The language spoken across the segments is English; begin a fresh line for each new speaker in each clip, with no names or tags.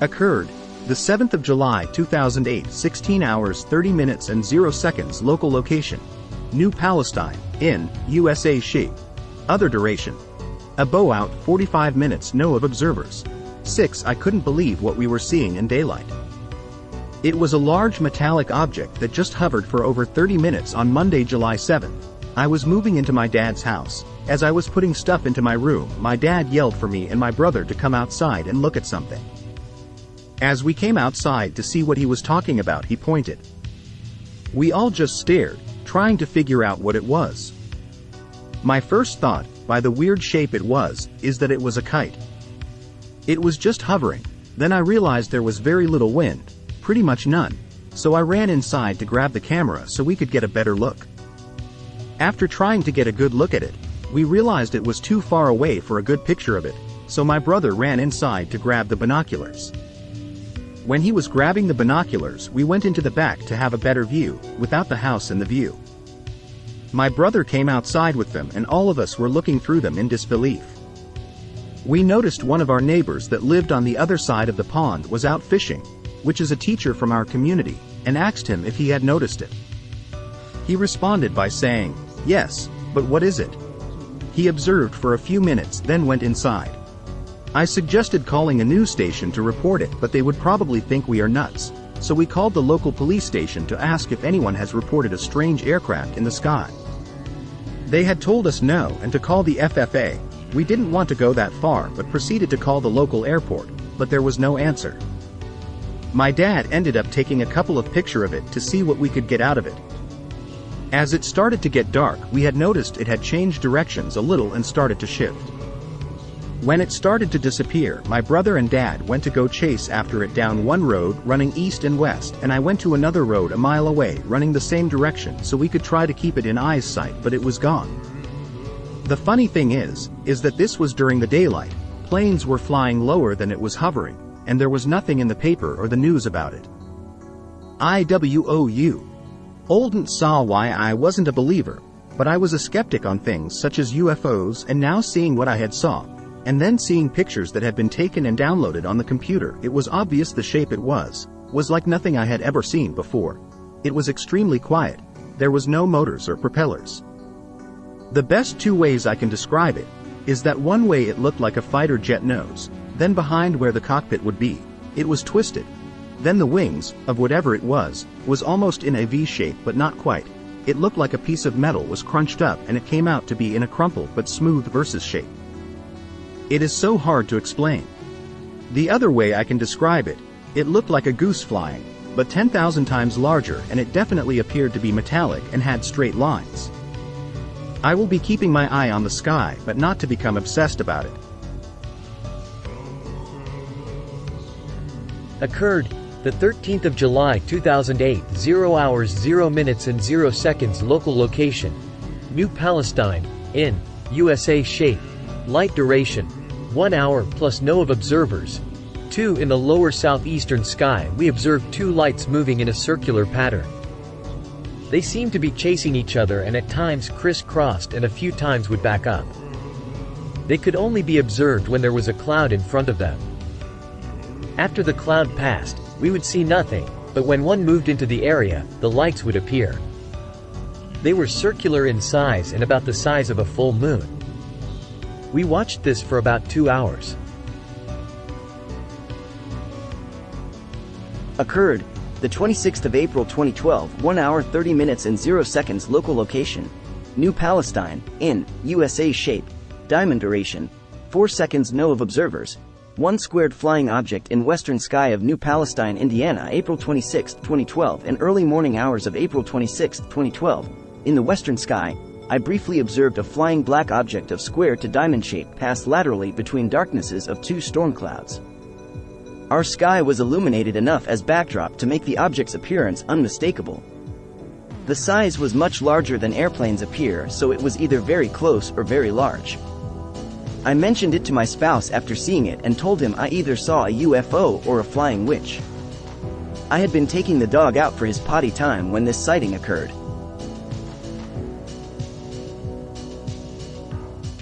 Occurred the 7th of July 2008, 16 hours 30 minutes and 0 seconds. Local location: New Palestine, in USA. Shape: other duration: about 45 minutes. No of observers. 6. I couldn't believe what we were seeing in daylight. It was a large metallic object that just hovered for over 30 minutes on Monday, July 7th. I was moving into my dad's house. As I was putting stuff into my room, my dad yelled for me and my brother to come outside and look at something. As we came outside to see what he was talking about, he pointed. We all just stared, trying to figure out what it was. My first thought, by the weird shape it was, is that it was a kite. It was just hovering. Then I realized there was very little wind, pretty much none, so I ran inside to grab the camera so we could get a better look. After trying to get a good look at it, we realized it was too far away for a good picture of it, so my brother ran inside to grab the binoculars. When he was grabbing the binoculars, we went into the back to have a better view, without the house in the view. My brother came outside with them and all of us were looking through them in disbelief. We noticed one of our neighbors that lived on the other side of the pond was out fishing, which is a teacher from our community, and asked him if he had noticed it. He responded by saying, "Yes, but what is it?" He observed for a few minutes, then went inside. I suggested calling a news station to report it, but they would probably think we are nuts, so we called the local police station to ask if anyone has reported a strange aircraft in the sky. They had told us no and to call the FFA. We didn't want to go that far but proceeded to call the local airport, but there was no answer. My dad ended up taking a couple of pictures of it to see what we could get out of it. As it started to get dark, we had noticed it had changed directions a little and started to shift. When it started to disappear, my brother and dad went to go chase after it down one road running east and west, and I went to another road a mile away running the same direction so we could try to keep it in eyesight, but it was gone. The funny thing is that this was during the daylight, planes were flying lower than it was hovering, and there was nothing in the paper or the news about it. IWOU. Oldn't saw why I wasn't a believer, but I was a skeptic on things such as UFOs, and now seeing what I had saw, and then seeing pictures that had been taken and downloaded on the computer, it was obvious the shape it was like nothing I had ever seen before. It was extremely quiet. There was no motors or propellers. The best two ways I can describe it is that one way it looked like a fighter jet nose, then behind where the cockpit would be, it was twisted. Then the wings, of whatever it was almost in a V shape but not quite. It looked like a piece of metal was crunched up and it came out to be in a crumpled but smooth versus shape. It is so hard to explain. The other way I can describe it, it looked like a goose flying, but 10,000 times larger, and it definitely appeared to be metallic and had straight lines. I will be keeping my eye on the sky, but not to become obsessed about it.
Occurred the 13th of July 2008, 0 hours 0 minutes and 0 seconds. Local location: New Palestine, in USA. Shape: light duration: 1 hour plus. No of observers. 2. In the lower southeastern sky, we observed two lights moving in a circular pattern. They seemed to be chasing each other and at times crisscrossed and a few times would back up. They could only be observed when there was a cloud in front of them. After the cloud passed, we would see nothing, but when one moved into the area, the lights would appear. They were circular in size and about the size of a full moon. We watched this for about 2 hours.
Occurred the 26th of April 2012, 1 hour 30 minutes and 0 seconds. Local location: New Palestine, in USA. Shape: diamond duration: 4 seconds. No of observers. 1 squared flying object in western sky of New Palestine, Indiana, April 26, 2012 and early morning hours of April 26, 2012. In the western sky, I briefly observed a flying black object of square to diamond shape pass laterally between darknesses of 2 storm clouds. Our sky was illuminated enough as backdrop to make the object's appearance unmistakable. The size was much larger than airplanes appear, so it was either very close or very large. I mentioned it to my spouse after seeing it and told him I either saw a UFO or a flying witch. I had been taking the dog out for his potty time when this sighting occurred.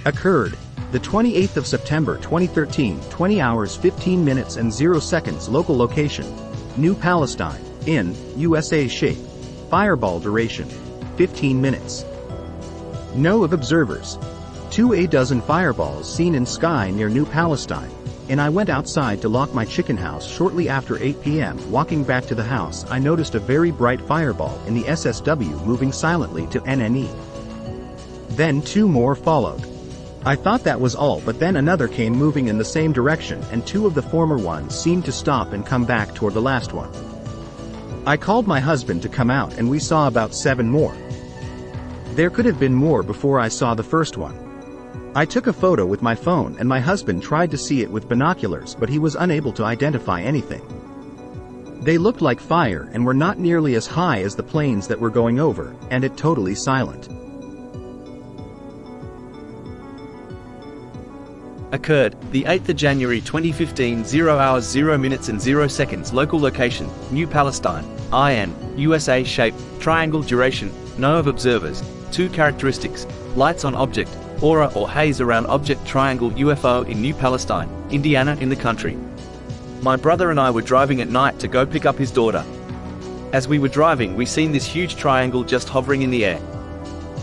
Occurred the 28th of September 2013, 20 hours 15 minutes and 0 seconds local location, New Palestine, in, USA shape. Fireball duration, 15 minutes. No of observers. 2 dozen fireballs seen in sky near New Palestine, and I went outside to lock my chicken house shortly after 8 p.m. Walking back to the house, I noticed a very bright fireball in the SSW moving silently to NNE. Then 2 more followed. I thought that was all, but then another came moving in the same direction, and 2 of the former ones seemed to stop and come back toward the last one. I called my husband to come out and we saw about 7 more. There could have been more before I saw the first one. I took a photo with my phone and my husband tried to see it with binoculars, but he was unable to identify anything. They looked like fire and were not nearly as high as the planes that were going over, and it totally silent.
Occurred the 8th of January 2015, 0 hours 0 minutes and 0 seconds local location, New Palestine, IN, USA shape, triangle duration, no of observers, 2 characteristics, lights on object, aura or haze around object triangle UFO in New Palestine, Indiana in the country. My brother and I were driving at night to go pick up his daughter. As we were driving, we seen this huge triangle just hovering in the air.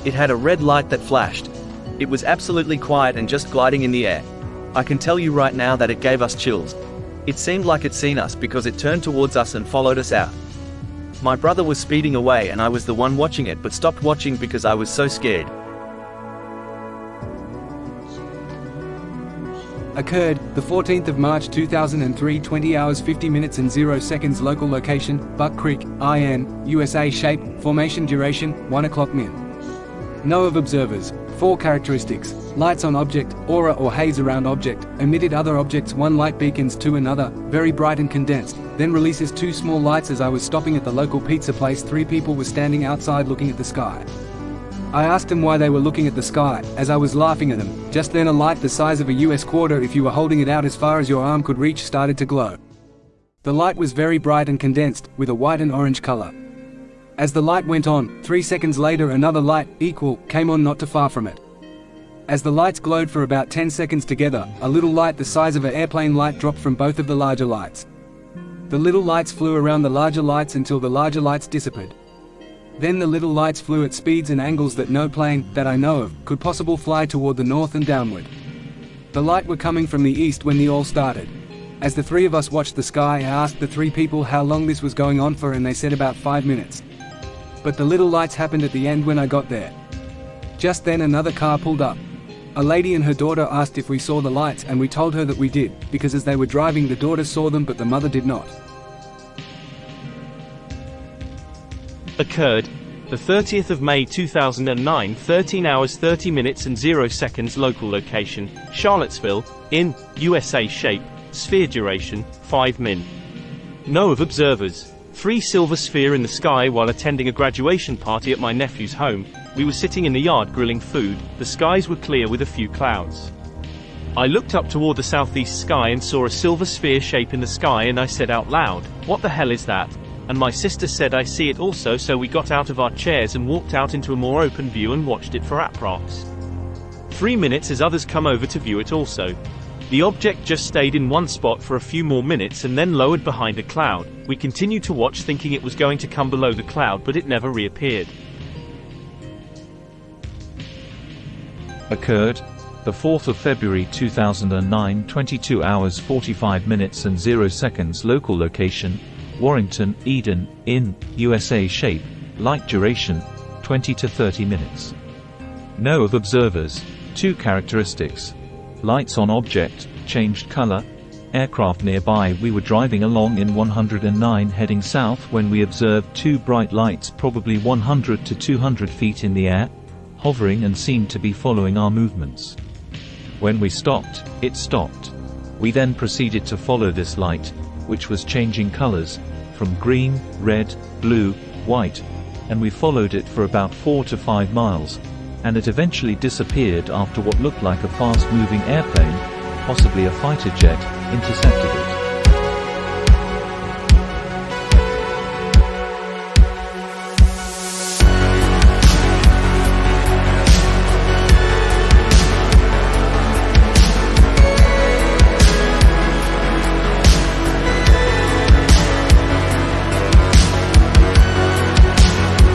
It had a red light that flashed. It was absolutely quiet and just gliding in the air. I can tell you right now that it gave us chills. It seemed like it seen us because it turned towards us and followed us out. My brother was speeding away and I was the one watching it, but stopped watching because I was so scared.
Occurred the 14th of March 2003, 20 hours 50 minutes and 0 seconds local location, Buck Creek, IN, USA shape, formation duration, 1 o'clock min. No of observers, 4 characteristics, lights on object, aura or haze around object, emitted other objects, 1 light beacons to another, very bright and condensed, then releases 2 small lights. As I was stopping at the local pizza place, 3 people were standing outside looking at the sky. I asked them why they were looking at the sky, as I was laughing at them. Just then a light the size of a US quarter, if you were holding it out as far as your arm could reach, started to glow. The light was very bright and condensed, with a white and orange color. As the light went on, 3 seconds later another light, equal, came on not too far from it. As the lights glowed for about 10 seconds together, a little light the size of an airplane light dropped from both of the larger lights. The little lights flew around the larger lights until the larger lights disappeared. Then the little lights flew at speeds and angles that no plane, that I know of, could possibly fly toward the north and downward. The light were coming from the east when the all started. As the 3 of us watched the sky, I asked the 3 people how long this was going on for, and they said about 5 minutes. But the little lights happened at the end when I got there. Just then another car pulled up. A lady and her daughter asked if we saw the lights, and we told her that we did, because as they were driving the daughter saw them but the mother did not.
Occurred the 30th of May 2009, 13 hours 30 minutes and 0 seconds local location, Charlottesville, in, USA shape, sphere duration, 5 min. No of observers. 3 silver sphere in the sky while attending a graduation party at my nephew's home. We were sitting in the yard grilling food. The skies were clear with a few clouds. I looked up toward the southeast sky and saw a silver sphere shape in the sky, and I said out loud, "What the hell is that?" And my sister said, "I see it also," so we got out of our chairs and walked out into a more open view and watched it for approx 3 minutes as others come over to view it also. The object just stayed in one spot for a few more minutes and then lowered behind a cloud. We continued to watch thinking it was going to come below the cloud, but it never reappeared.
Occurred the 4th of February 2009, 22 hours 45 minutes and 0 seconds local location, Warrington, Eden, in, USA shape, light duration, 20 to 30 minutes. No of observers. 2 characteristics. Lights on object, changed color. Aircraft nearby. We were driving along in 109 heading south when we observed 2 bright lights probably 100 to 200 feet in the air, hovering and seemed to be following our movements. When we stopped, it stopped. We then proceeded to follow this light, which was changing colors, from green, red, blue, white, and we followed it for about 4 to 5 miles. and it eventually disappeared after what looked like a fast-moving airplane, possibly a fighter jet, intercepted it.